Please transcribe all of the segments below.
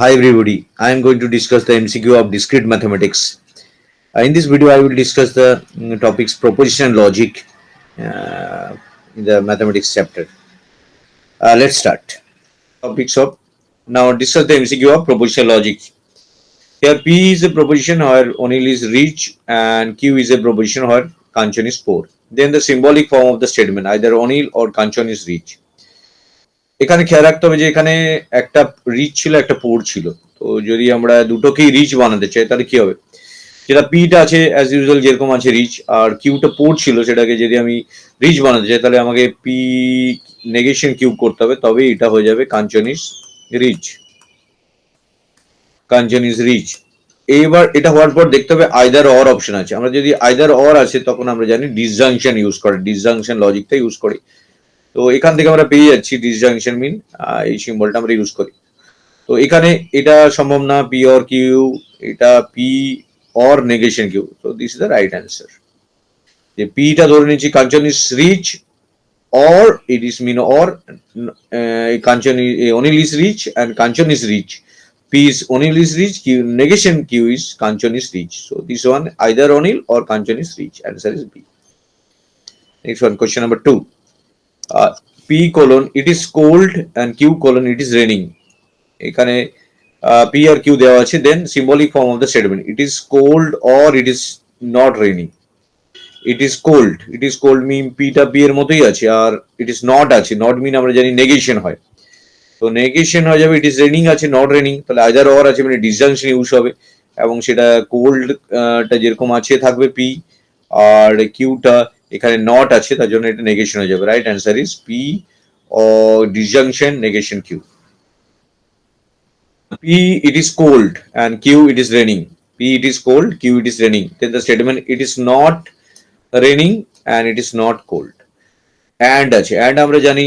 Hi everybody, I am going to discuss the MCQ of discrete mathematics. In this video, I will discuss the topics proposition and logic uh, in the mathematics chapter. Let's start. Topics of now discuss the MCQ of proposition logic. Here P is a proposition where O'Neill is rich and Q is a proposition where Kanchen is poor. Then the symbolic form of the statement either O'Neill or Kanchen is rich. এখানে খেয়াল রাখতে হবে যে এখানে একটা rich ছিল একটা পোর ছিল, তো যদি আমরা দুটোকেই রিচ বানাতে চাই তাহলে কি হবে, যেটা পিটা আছে অ্যাজ ইউজুয়াল যেরকম আছে রিচ, আর কিউটা পোর ছিল সেটাকে যদি আমি রিচ বানাতে চাই তাহলে আমাকে পি নেগেশন কিউব করতে হবে, তবে এটা হয়ে যাবে Kanchan is rich. Kanchan is rich. এইবার এটা হওয়ার পর দেখতে হবে আইদার অর অপশন আছে, আমরা যদি আইদার অর আছে তখন আমরা জানি ডিসজাংশন ইউজ করে, ডিসজাংশন লজিকটা ইউজ করি। তো এখান থেকে আমরা পেয়ে যাচ্ছি ডিসজাংশন মিন, এই সিম্বলটা আমরা ইউজ করি। তো এখানে এটা সম্ভব না পি অর কিউ, এটা পি অর নেগেশন কিউ, তো this is the right answer. যে পিটা ধরে নিচ্ছি Kanchan is rich or it is mean or Kanchan O'Neill is rich and Kanchan is rich. P is O'Neill is rich, Q negation Q is Kanchan is rich. So this one either O'Neill or Kanchan is rich. Answer is B. Next one, question number 2. P colon it is cold and Q colon it is raining. এখানে P or Q দেওয়া আছে, then symbolic form of the statement it is cold or it is not raining. It is cold, it is cold mean পিটা P এর মতোই আছে, আর it is not আছে, not mean আমরা জানি নেগেশন হয়, তো নেগেশন হয়ে যাবে it is raining আছে not raining, তাহলে either or আছে মানে ডিসজাংশন ইউজ হবে, এবং সেটা কোল্ড টা যেরকম আছে থাকবে পি, আর কিউটা এখানে নট আছে তার জন্য এটা নেগেশন হয়ে যাবে। Right answer is P or disjunction negation q. P it is cold and q it is raining. P it is cold, q it is raining, then the statement it is not raining and it is not cold. and আছে, and আমরা জানি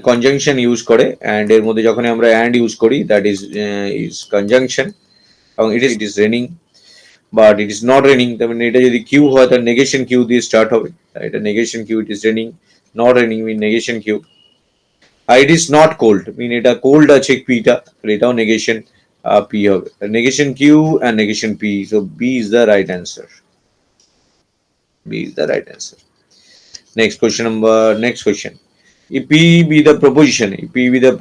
conjunction use করে, and এর মধ্যে যখন আমরা and use করি that is conjunction, এবং ইট is raining but it is not raining, তার মানে এটা যদি কিউ হয় তাহলে নেগেশন কিউ দিয়ে স্টার্ট হবে, এটা negation Q, it is raining not raining mean negation Q. আর it is not cold mean এটা কোল্ড আছে পিটা, এটাও নেগেশন পি হবে, negation Q and negation P, so B is the right answer. B is the right answer. Next question. If P be the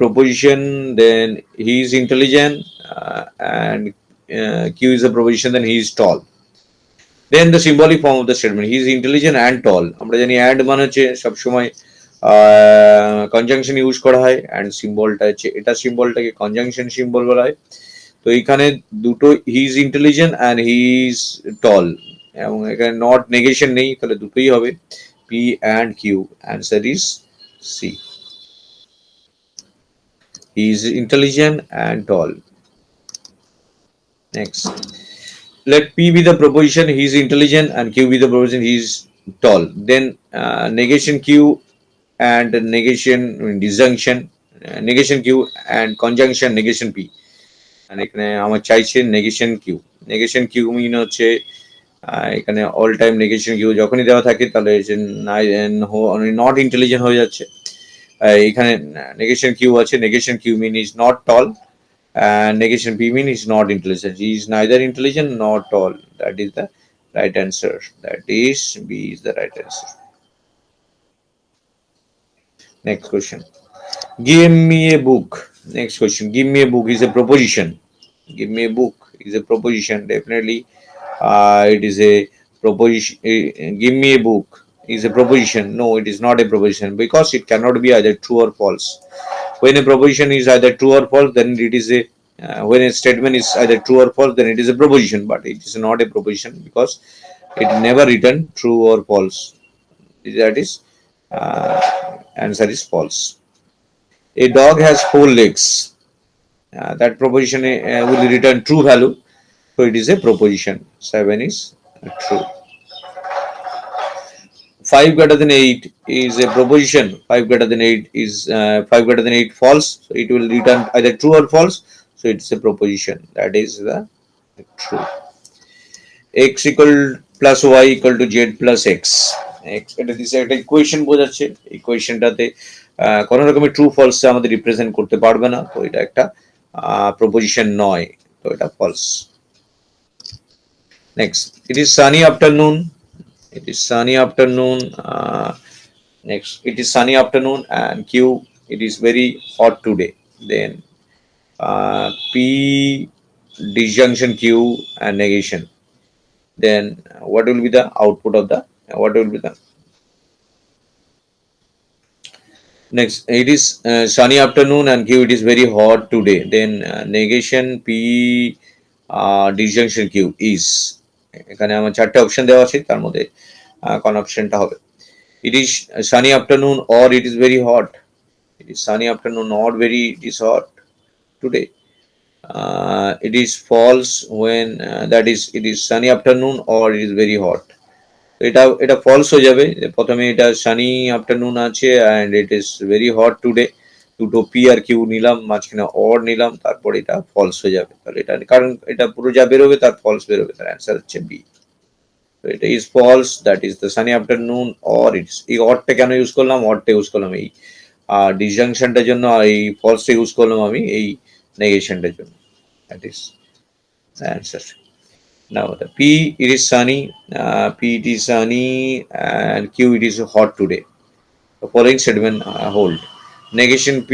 proposition, then he is intelligent, and Q is the proposition, then he is tall. Then the symbolic form of the statement he is intelligent and tall. আমরা জানি and মানে হচ্ছে সবসময় conjunction use করা হয়, and সিম্বলটা হচ্ছে এটা, সিম্বলটাকে conjunction symbol বলা হয়। তো এখানে দুটো he is intelligent and he is tall, এবং এখানে নট নেগেশন নেই, তাহলে দুটোই হবে P and Q. Answer is C, he is intelligent and tall. Next, let P be the proposition he is intelligent and Q be the proposition he is tall, then negation Q and negation disjunction negation Q and conjunction negation P, and এখানে আমার চাইছে negation Q. Negation Q মিন হচ্ছে এখানে all time negation Q যখনই দেওয়া থাকে তাহলে not intelligent হয়ে যাচ্ছে, এখানে নেগেশন কিউ আছে, negation Q mean is not tall, and negation P mean is not intelligent. He is neither intelligent nor tall. That is the right answer. That is B is the right answer. Next question. Give me a book. Next question. Give me a book is a proposition. Give me a book is a proposition. Definitely, it is a proposition. Give me a book is a proposition. No, it is not a proposition because it cannot be either true or false. When a proposition is either true or false, then it is a when a statement is either true or false, then it is a proposition, but it is not a proposition because it never written true or false. That is answer is false. A dog has 4 legs. That proposition will return true value, so it is a proposition. 7 is true. 5 greater than 8 is a proposition. 5 greater than 8 is 5 greater than 8 false, so it will return either true or false, so it's a proposition. That is the true. X equal plus y equal to z plus x. এটা দিছে একটা equation বোঝাচ্ছে, ইকুয়েশনটাতে কোনো রকমের true false আমাদের represent করতে পারবে না, তো এটা একটা প্রপোজিশন নয়, তো এটা false. Next, it is sunny afternoon, it is sunny afternoon. Next, it is sunny afternoon, and Q, it is very hot today. Then P, disjunction Q and negation. Then what will be the output of the, what will be the next? It is sunny afternoon and Q, it is very hot today. Then negation P, disjunction Q is, এখানে আমার চারটে option দেওয়া আছে, তার মধ্যে কোন অপশনটা হবে? It is sunny afternoon or it is very hot. It is sunny afternoon or very it is hot today. It is false when that is it is sunny afternoon or it is very hot. এটা false হয়ে যাবে। প্রথমে এটা Sunny afternoon আছে and it is very hot today, দুটো P R Q নিলাম, মাঝখানে or নিলাম, তারপর এটা ফলস হয়ে যাবে। তাহলে এটা কারণ এটা পুরো যা বেরোবে তার ফলস বেরোবে, তার অ্যান্সার হচ্ছে বি। তো এটা is false, that is the sunny afternoon or it's. এই অরটা কেন ইউজ করলাম? অরটা ইউজ করলাম এই ডিসজাংশনটার জন্য, আর এই ফলসটা ইউজ করলাম আমি এই নেগেশনটার জন্য। That is the answer. Now the P, it is sunny, P it is sunny, and Q, it is hot today. The following statement hold. Negation P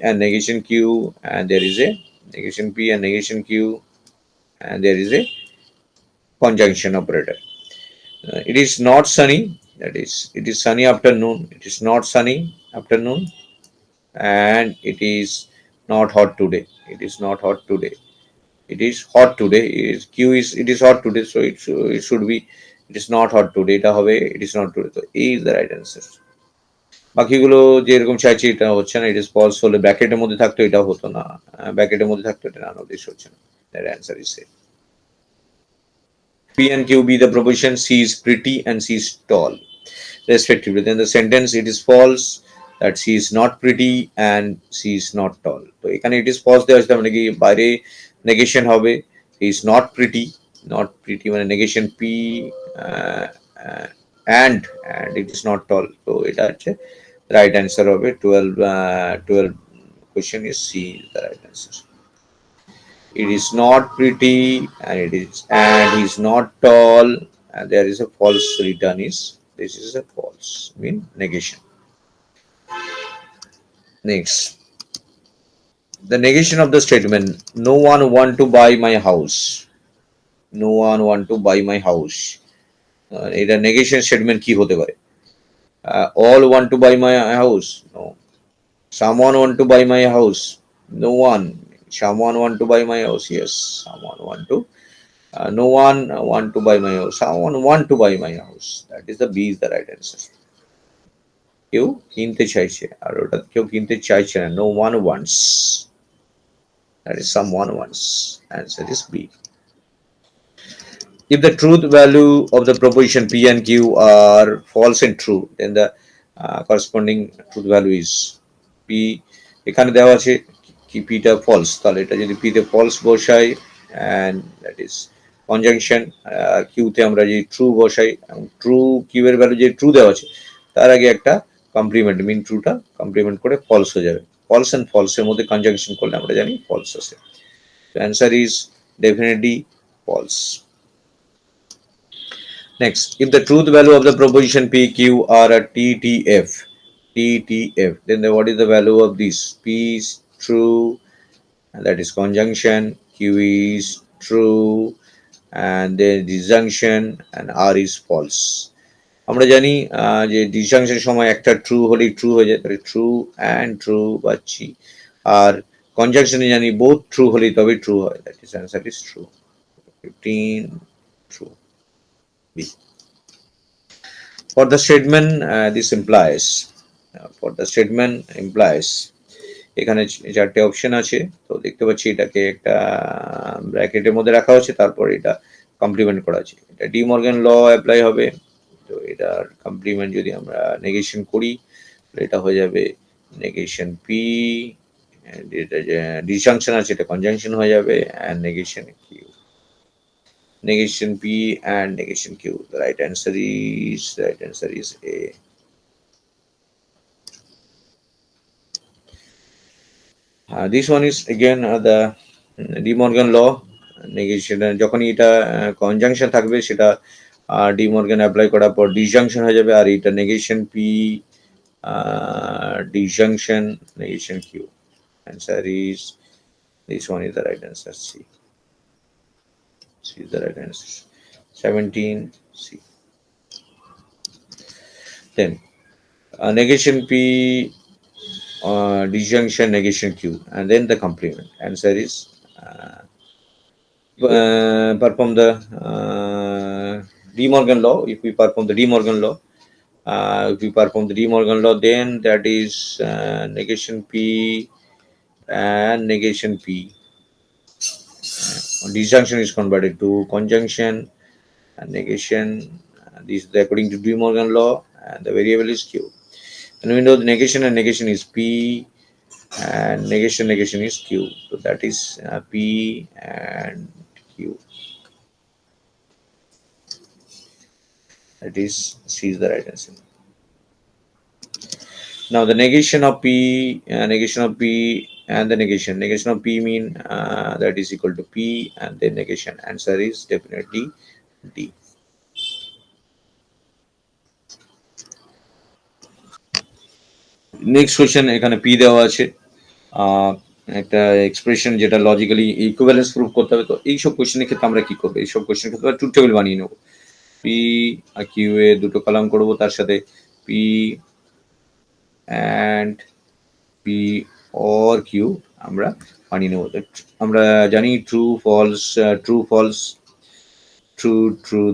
and negation Q, and there is a negation P and negation Q, and there is a conjunction operator. It is not sunny, that is it is sunny afternoon, it is not sunny afternoon, and it is not hot today, it is not hot today, it is hot today, it is Q is it is hot today, so it should be it is not hot today, এটা হবে it is not today, so A is the right answer. বাকিগুলো যেরকম চাইছি এটা হচ্ছে না, it is false হলে ব্র্যাকেটের মধ্যে থাকতো এটা হতো না, ব্র্যাকেটের মধ্যে থাকতো এটা none of this হচ্ছে না, that answer is A. P and Q be the proposition C is pretty and C is tall respectively. Then the sentence it is false that she is not pretty and she is not tall. তো এখানে it is false দেওয়া আছে, মানে কি বাইরে negation হবে, he is not pretty, not pretty মানে negation P, uh, uh, and it is not tall, তো এটা হচ্ছে right answer হবে 12 question is C is the right answer. It is not pretty and he is not tall, and there is a false return is, this is a false mean negation. Next, the negation of the statement no one want to buy my house, no one want to buy my house, এটা negation statement কি হতে পারে? All want to buy my house, no. Someone want to buy my house, no one. Someone want to buy my house, yes, someone want to. No one want to buy my house, someone want to buy my house, that is the B is the right answer. কেউ কিনতে চাইছে, আর ওটা কেউ কিনতে চাইছে না, no one wants, that is someone wants, answer is B. If the truth value of the proposition P and Q are false and true, then the corresponding truth value is P. এখানে দেওয়া আছে কি P টা false, তাহলে এটা যদি P তে false বসাই and that is conjunction, R Q তে আমরা যদি true বসাই, true Q এর ভ্যালু যে true দেওয়া আছে তার আগে একটা কমপ্লিমেন্ট মিন ট্রুটা কমপ্লিমেন্ট করে ফলস হয়ে যাবে, ফলস এন্ড ফলস এর মধ্যে কনজাংশন করলে আমরা জানি ফলস আসে, তো answer is definitely false. Next, if the truth value of the proposition PQ are a TTF, then what is the value of this? P is true, and that is conjunction, Q is true, and then disjunction, and R is false. আমরা জানি যে ডিসজাংশনের সময় একটা true হলেই true হয়ে যায়, তাহলে true and true পাচ্ছি, আর কনজাংশনে জানি বোথ ট্রু হলেই তবে ট্রু হয়, that is answer is true, 15 true. B. For the statement this implies, for the statement implies, এখানে চারটে অপশন আছে, তো দেখতে পাচ্ছি এটাকে একটা ব্র্যাকেটের মধ্যে রাখা হচ্ছে, তারপর এটা কমপ্লিমেন্ট করা আছে, এটা ডি মর্গান ল অ্যাপ্লাই হবে, তো এটার কমপ্লিমেন্ট যদি আমরা নেগেশন করি এটা হয়ে যাবে নেগেশন পি, এটা যে ডিসজাংশন আছে এটা কনজাংশন হয়ে যাবে, and negation Q, negation P and negation Q. The right answer is A. This one is again the De Morgan law negation যখনই এটা কনজাংশন থাকবে সেটা ডি মর্গান অ্যাপ্লাই করার পর ডিসজাংশন হয়ে যাবে আর এটা negation P disjunction negation q. Answer is this one is the right answer. C is the right answer. 17 C. Then negation p disjunction negation q and then the complement. Answer is perform the De Morgan law. If we perform the De Morgan law, if we perform the De Morgan law, then that is negation p and negation p. Disjunction is converted to conjunction and negation. This is according to De Morgan law, and the variable is q. And we know the negation and negation is p, and negation is q. So that is p and q. That is C is the right answer. Now the negation of p and the negation of p mean that is equal to p and then negation. Answer is definitely D. Next question এখানে P দেওয়া আছে একটা expression যেটা logically equivalence proof করতে হবে। তো এইসব কোশ্চেনের ক্ষেত্রে আমরা কি করবো? এইসব কোশ্চেনের ক্ষেত্রে ট্রুথ টেবিল বানিয়ে নেবো। পি আর কিউ এ দুটো কলাম করব, তার সাথে P and P or Q আমরা বানিয়ে নেবো। আমরা জানি ট্রু ফলস ট্রু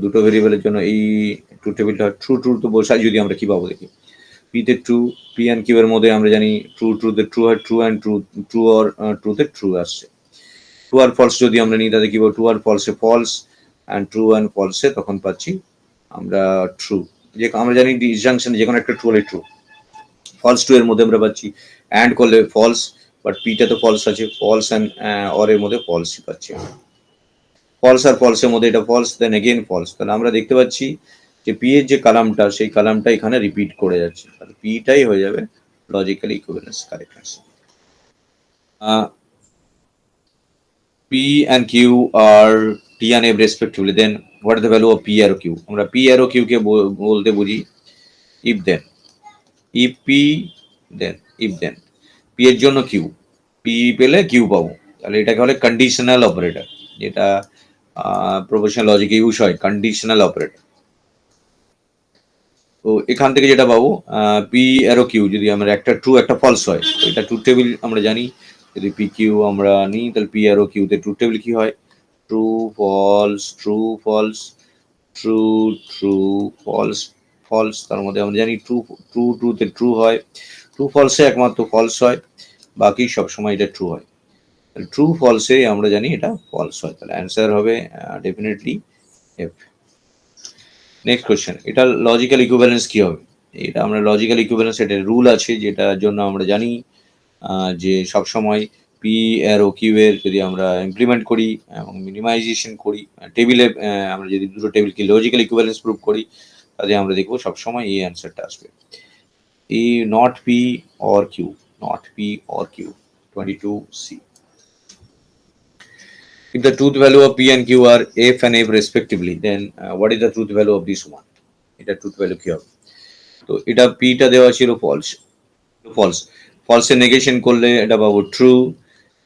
দুটো ভেরিয়েবলের জন্য এই ট্রুথ টেবিলটা ট্রু তো বসাই যদি আমরা কি পাবো দেখি। পিতে ট্রু, পি অ্যান্ড কিউ এর মধ্যে আমরা জানি ট্রুতে ট্রু হয়, ট্রু অ্যান্ড ট্রু অর ট্রুতে ট্রু আসছে। ট্রু আর ফলস যদি আমরা নিই তাহলে কি বলবো? ট্রু আর ফলসে ফলস অ্যান্ড ট্রু অ্যান্ড ফলসে তখন পাচ্ছি আমরা ট্রু। যে আমরা জানি ডিসজাংশন যে কোনো একটা ট্রু হলে ট্রু, ফলস ট্রু এর মধ্যে আমরা পাচ্ছি অ্যান্ড করলে ফলস, বাট পিটা তো ফলস আছে, ফলস অ্যান্ড অর এর মধ্যে ফলসই পাচ্ছি। ফলস আর ফলসের মধ্যে এটা ফলস, দেন এগেইন ফলস। তাহলে আমরা দেখতে পাচ্ছি যে পি এর যে কালামটা সেই কালামটা এখানে রিপিট করে যাচ্ছে, তাহলে পিটাই হয়ে যাবে logical equivalence correct answer. P and Q are T and F respectively, then what is the value of P arrow Q? আমরা P arrow Q কে বলতে বুঝি if then, if P then, if then P এর জন্য Q, P পেলে Q পাবো, তাহলে এটাকে বলে কন্ডিশনাল অপারেটর, যেটা প্রফেশনাল লজিকে ইউজ হয়, কন্ডিশনাল অপারেটর। তো এখান থেকে যেটা পাবো পি অ্যারো কিউ যদি আমরা একটা ট্রু একটা ফলস হয়, এটা ট্রুথ টেবিল আমরা জানি। যদি পি কিউ আমরা নিই তাহলে পি অ্যারো কিউতে ট্রুথ টেবিল কি হয়? True false true false true true false false. তার মধ্যে আমরা জানি ট্রুতে ট্রু হয়, ট্রু ফলসে একমাত্র ফলস হয়, বাকি সবসময় এটা ট্রু হয়। ট্রু ফলসে আমরা জানি এটা ফলস হয়, তাহলে অ্যান্সার হবে ডেফিনেটলি এফ। নেক্সট কোশ্চেন, এটা লজিক্যাল ইকুইভ্যালেন্স কি হবে? এটা আমরা লজিক্যাল ইকুইভ্যালেন্স এটা রুল আছে, যেটার জন্য আমরা জানি যে সবসময় পি অ্যারো কিউ এর যদি আমরা ইমপ্লিমেন্ট করি এবং মিনিমাইজেশন করি টেবিলে, আমরা যদি দুটো টেবিলকে লজিক্যাল ইকুইভ্যালেন্স প্রুভ করি তাহলে আমরা দেখবো সবসময় এই অ্যান্সারটা আসবে, A not P or Q, not P or Q. 22C. If the truth value of P and Q are F and F respectively, then what is the truth value of this one? এটা truth value কি হবে? তো এটা পিটা দেওয়া ছিল ফলসের negation করলে এটা পাবো ট্রু,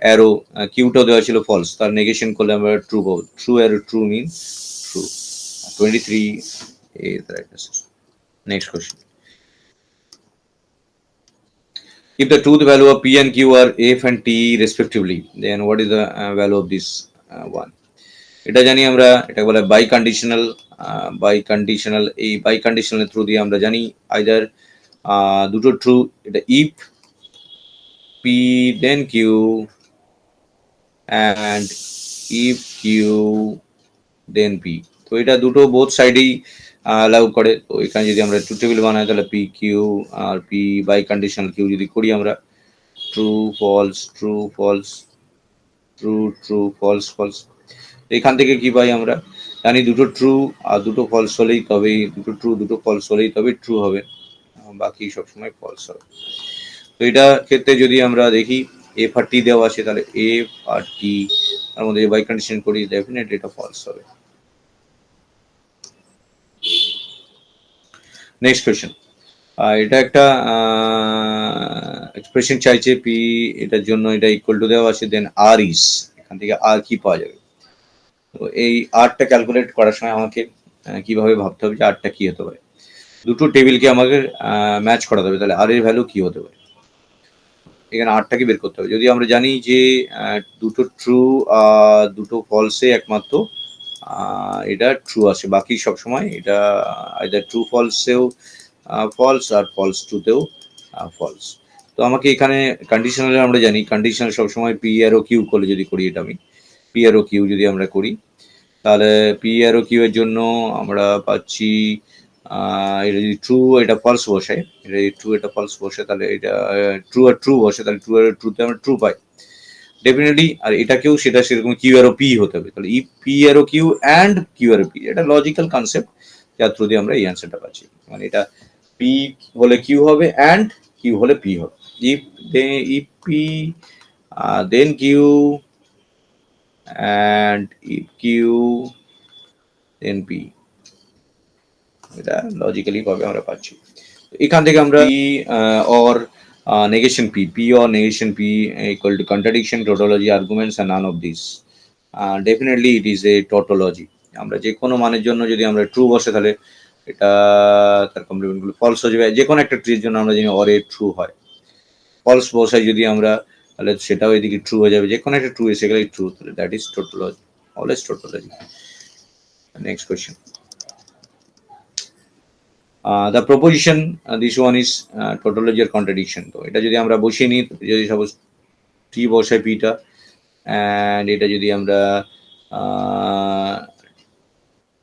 অ্যারো কিউটাও দেওয়া ছিল ফলস, তার নেগেশন করলে আমরা ট্রু পাবো। True arrow true mean true. 23 is the right answer. Next question. If the truth value of P and Q are F and T respectively, then what is the value of this one? এটা জানি আমরা, এটা বলে biconditional. এই biconditional through দিয়ে আমরা জানি either দুটো ট্রু, এটা if P then Q and if Q then P, তো এটা দুটো বোথ সাইডেই অ্যালাউ করে। তো এখানে যদি আমরা ট্রু টেবিল বানাই তাহলে পি কিউ আর পি বাই কন্ডিশনাল কিউ যদি করি আমরা true false true false true true false false, এখান থেকে কি পাই আমরা জানি দুটো ট্রু আর দুটো ফলস হলেই তবেই, দুটো ট্রু দুটো ফলস হলেই তবে ট্রু হবে, বাকি সবসময় ফলস হবে। তো এটা ক্ষেত্রে যদি আমরা দেখি এফ আর টি দেওয়া আছে, তাহলে এফ আর টি তার মধ্যে বাই কন্ডিশন করি, ডেফিনেটলি এটা ফলস হবে। নেক্সট কোয়েশ্চেন, এটা একটা এক্সপ্রেশন চাইছে পি, এটার জন্য এটা ইকুয়াল টু দেওয়া আছে, দেন আর ইস, এখান থেকে আর কি পাওয়া যাবে। তো এই আরটা ক্যালকুলেট করার সময় আমাকে কিভাবে ভাবতে হবে যে আরটা কি হতে পারে। দুটো টেবিলকে আমাকে ম্যাচ করাতে হবে, তাহলে আর এর ভ্যালু কি হতে পারে, এখানে আরটাকে বের করতে হবে। যদি আমরা জানি যে দুটো ট্রু দুটো ফলসে একমাত্র এটা ট্রু আসে, বাকি সব সময় এটা আইদার ট্রু ফলসেও ফলস আর ফলস ট্রুতেও ফলস। তো আমাকে এখানে কন্ডিশনালে আমরা জানি কন্ডিশনাল সবসময় পি আর ও কিউ করলে যদি করি, এটা আমি পি আর ও কিউ যদি আমরা করি, তাহলে পি আর ও কিউ এর জন্য আমরা পাচ্ছি এটা যদি ট্রু এটা ফলস বসে, এটা যদি ট্রু এটা ফলস বসে, তাহলে এটা ট্রু আর ট্রু বসে, তাহলে ট্রু আর ট্রুতে আমরা ট্রু পাই ডেফিনেটলি। আর এটাকেও সেটা সেরকম কিউ আর ও পি হতে হবে, তাহলে ই পি আর ও কিউ অ্যান্ড কিউ আর ও পি, এটা লজিক্যাল কনসেপ্ট যার থ্রু দিয়ে আমরা এই অ্যান্সারটা পাচ্ছি। মানে এটা পি হলে কিউ হবে অ্যান্ড কিউ হলে পি হবে। If P then Q and if Q then P, এটা লজিক্যালি ভাবে আমরা পাচ্ছি। এখান থেকে আমরা P or negation p or negation p equal to contradiction, tautology, arguments and none of these, definitely it is a tautology। আমরা যে কোনো মানের জন্য যদি আমরা ট্রু বসে, তাহলে এটা তার কমপ্লিমেন্টগুলো ফলস হয়ে যাবে। যে কোনো একটা ট্রির জন্য আমরা জানি অর এ ট্রু হয়, ফলস বসাই যদি আমরা, তাহলে সেটাও এদিকে ট্রু হয়ে যাবে। যে কোনো একটা ট্রু এসে গেলেই ট্রু, তাহলে that is tautology, always tautology। Next question, the proposition this one is tautology or contradiction। তো এটা যদি আমরা বসিয়ে নিই, যদি সাপোজ টি বসাই পিটা, অ্যান্ড এটা যদি আমরা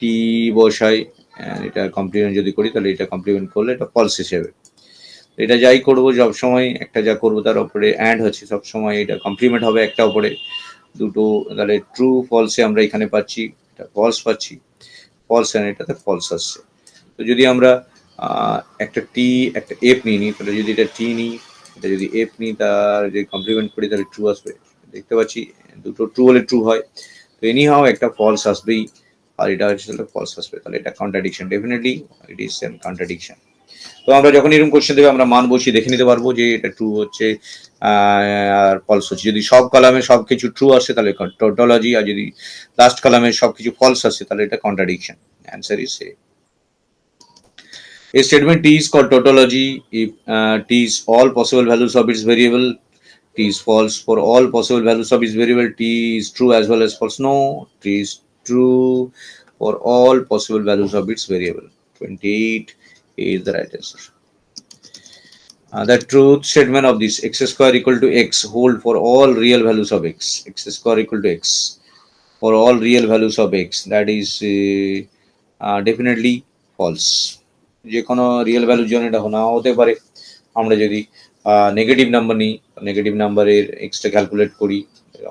টি বসাই অ্যান্ড এটা কমপ্লিমেন্ট যদি করি, তাহলে এটা কমপ্লিমেন্ট করলে এটা ফলস হিসেবে। এটা যাই করবো সবসময় একটা যা করবো তার উপরে অ্যান্ড হচ্ছে, সবসময় এটা কমপ্লিমেন্ট হবে একটা উপরে দুটো, তাহলে ট্রু ফলসে আমরা এখানে পাচ্ছি, এটা ফলস পাচ্ছি, ফলস অ্যান্ড এটাতে ফলস আসছে। তো যদি আমরা একটা টি একটা এফ নিই, তাহলে যদি এটা টি নিই, এটা যদি এফ নিই, তার যদি কমপ্লিমেন্ট করি তাহলে ট্রু আসবে। দেখতে পাচ্ছি দুটো ট্রু হলে ট্রু হয়, তো এনি হাও একটা ফলস আসবেই, আর এটা হচ্ছে ফলস আসবে, তাহলে এটা contradiction, definitely it is an contradiction. তো আমরা যখন এরকম কোশ্চেন দেবে আমরা মান বসিয়ে দেখে নিতে পারবো যে এটা ট্রু হচ্ছে আর ফলস হচ্ছে। যদি সব কলামে সব কিছু ট্রু আসে তাহলে tautology, আর যদি লাস্ট কলামে সব কিছু ফলস আসে তাহলে এটা contradiction. Answer is a. A statement T is called tautology if T is all possible values of its variable, T is false for all possible values of its variable, T is true as well as false. No, T is true for all possible values of its variable. 28 is the right answer. The truth statement of this x square equal to x hold for all real values of x. X square equal to x for all real values of x. That is definitely false. যে কোনো real ভ্যালুর জন্য এটা নাও হতে পারে। আমরা যদি negative number নিই, নেগেটিভ নাম্বারের এক্সটা ক্যালকুলেট করি,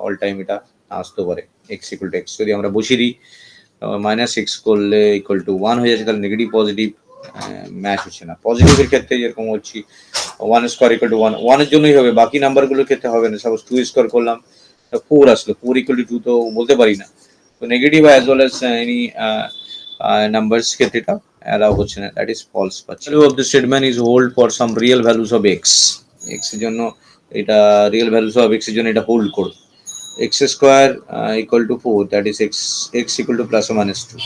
অল টাইম এটা আসতে পারে এক্স ইকুয়াল টু এক্স। যদি আমরা বসিয়ে দিই মাইনাস এক্স করলে ইকুয়াল টু ওয়ান হয়ে যাচ্ছে, তাহলে নেগেটিভ পজিটিভ ম্যাচ হচ্ছে না। পজিটিভের ক্ষেত্রে যেরকম হচ্ছে one square equal to one, ওয়ানের জন্যই হবে, বাকি নাম্বারগুলোর ক্ষেত্রে হবে না। সাপোজ টু স্কোয়ার করলাম, ফোর আসলো, ফোর ইকুয়াল টু টু তো বলতে পারি না। তো negative as well as any numbers ক্ষেত্রে এটা allow হচ্ছে না, that is false পাচ্ছি। value of the statement is hold for some real values of x, x এর জন্য এটা real values of x এর জন্য এটা হোল্ড করবে। x square equal to 4, that is x equal to plus ও minus 2।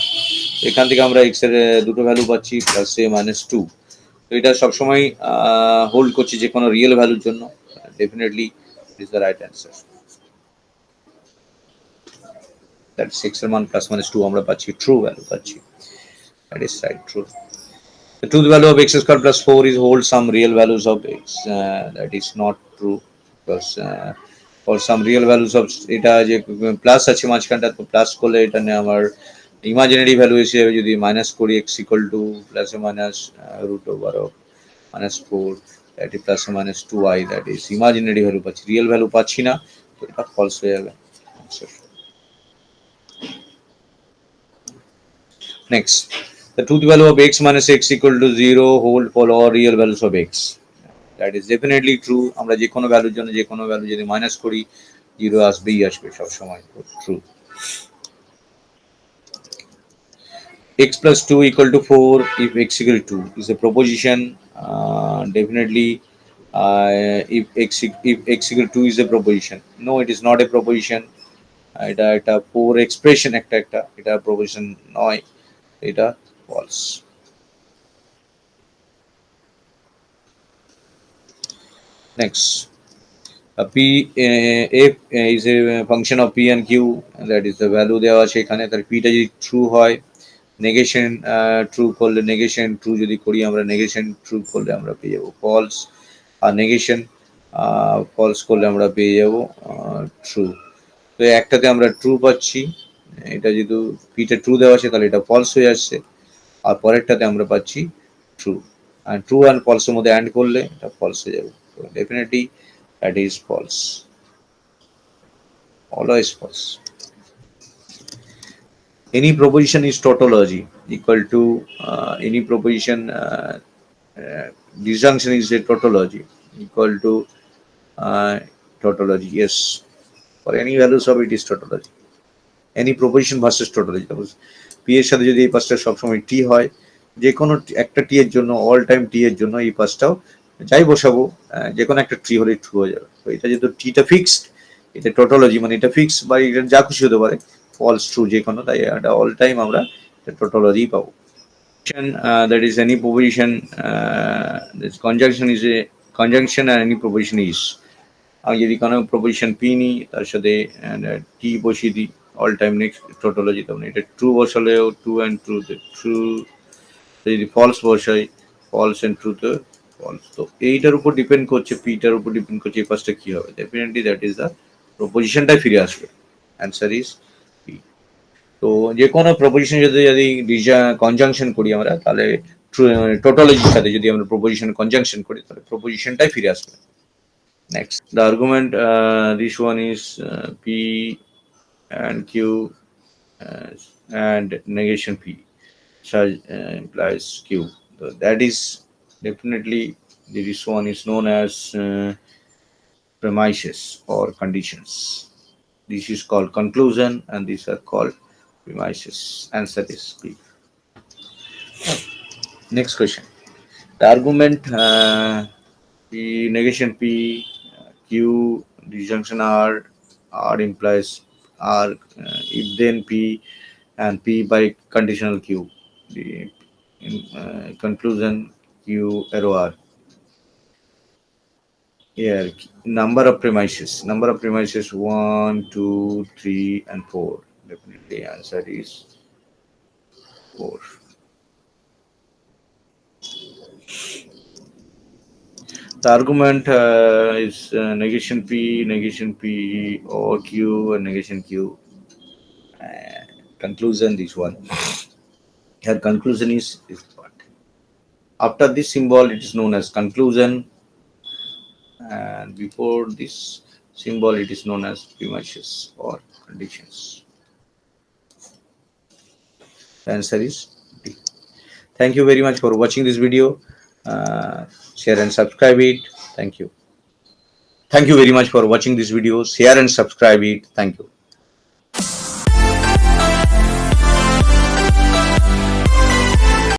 এখান থেকে আমরা x এর দুটো ভ্যালু পাচ্ছি, প্লাস এ মাইনাস 2। তো এটা সবসময় হোল্ড করছি যে কোনো রিয়েল ভ্যালুর জন্য, definitely it is the right answer. That is x এর মান প্লাস মাইনাস 2 আমরা পাচ্ছি, ট্রু ভ্যালু পাচ্ছি। That is right, true. The truth value of x square plus 4 is hold some real values of x. That is not true, because for some real values of এটা যে plus আছে মাঝখানটা, তো plus করলে এটা নিয়ে আমার ইমাজিনারি ভ্যালু হিসেবে যদি মাইনাস করি x equal to plus minus root over of minus 4, that is plus minus 2i, that is imaginary value পাচ্ছি, রিয়েল ভ্যালু পাচ্ছি না, তো এটা ফলস হয়ে যাবে। Next, the truth value of x minus x equal to 0 hold for all real values of x. That is definitely true. আমরা যে কোনো ভ্যালুর জন্য যে কোনো ভ্যালু যদি মাইনাস করি, জিরো আসবেই আসবে সবসময়, true. x plus 2 equal to 4 if x equal to 2 is a proposition. Definitely, if x equal to 2 is a proposition. No, it is not a proposition. এটা পোর এক্সপ্রেশন, এটা প্রপোজিশন নয়, এটা false. Next, p f is a function of p and q, that is the value দেওয়া আছে এখানে। তার p টা যদি ট্রু হয়, নেগেশন ট্রু করলে, নেগেশন ট্রু যদি করি আমরা, নেগেশন ট্রু করলে আমরা পেয়ে যাবো ফলস, আর নেগেশন ফলস করলে আমরা পেয়ে যাবো ট্রু। তো একটাতে আমরা ট্রু পাচ্ছি, এটা যেহেতু পিটা ট্রু দেওয়া আছে তাহলে এটা ফলস হয়ে আসছে, আর পরেরটাতে আমরা পাচ্ছি ট্রু, আর ট্রু অ্যান্ড ফলসের মধ্যে অ্যান্ড করলে এটা ফলস হয়ে যাবে। তো definitely that is false, always false. Any proposition is tautology equal to any proposition disjunction is a tautology equal to tautology, yes, for any values of it is tautology. Any proposition versus tautology, p এর সাথে যদি এই পাঁচটা সবসময় t হয়, যে কোনো একটা t এর জন্য, অল টাইম t এর জন্য এই পাঁচটাও যাই বসাবো যে কোনো একটা ট্রি হলে ট্রু হয়ে যাবে। তো এটা যেহেতু টিটা ফিক্সড, এটা টোটোলজি মানে এটা ফিক্স, বা এটা যা খুশি হতে পারে, ফলস ট্রু যে কোনো, তাই এটা অল টাইম আমরা টোটোলজি পাবো। That is any proposition, this conjunction is a conjunction and any proposition is, আমি যদি কোনো প্রপোজিশন পি নিই তার সাথে টি বসিয়ে দিই, অল টাইম নেক্সট টোটোলজি, তখন এটা ট্রু বসালেও ট্রু অ্যান্ড ট্রু, ট্রু যদি ফলস বসাই, ফলস অ্যান্ড ট্রু তো ফলস। তো এইটার উপর ডিপেন্ড করছে, পিটার উপর ডিপেন্ড করছে এই পাঁচটা কী হবে। ডেফিনেটলি দ্যাট ইজ দ্য প্রপোজিশনটাই ফিরে আসবে, অ্যান্সার ইজ পি। তো যে কোনো প্রপোজিশন যদি কনজাংশন করি আমরা, তাহলে টোটোলজির সাথে যদি আমরা প্রপোজিশন কনজাংশন করি তাহলে প্রপোজিশনটাই ফিরে আসবে। Next, the argument, this one is p and q and negation p, such implies q. So that is definitely, this one is known as premises or conditions. This is called conclusion and these are called premises. Answer is p. Next question. The argument p negation p, q disjunction r implies r, if then p and p by conditional q, the conclusion q arrow r. Here number of premises 1, 2, 3 and 4. Definitely answer is 4. The argument is negation p or q and negation q. Conclusion, this one. Here conclusion is this part. After this symbol it is known as conclusion, and before this symbol it is known as premises or conditions. The answer is D. Thank you very much for watching this video. Share and subscribe it. Thank you. Thank you very much for watching this video. Share and subscribe it. Thank you.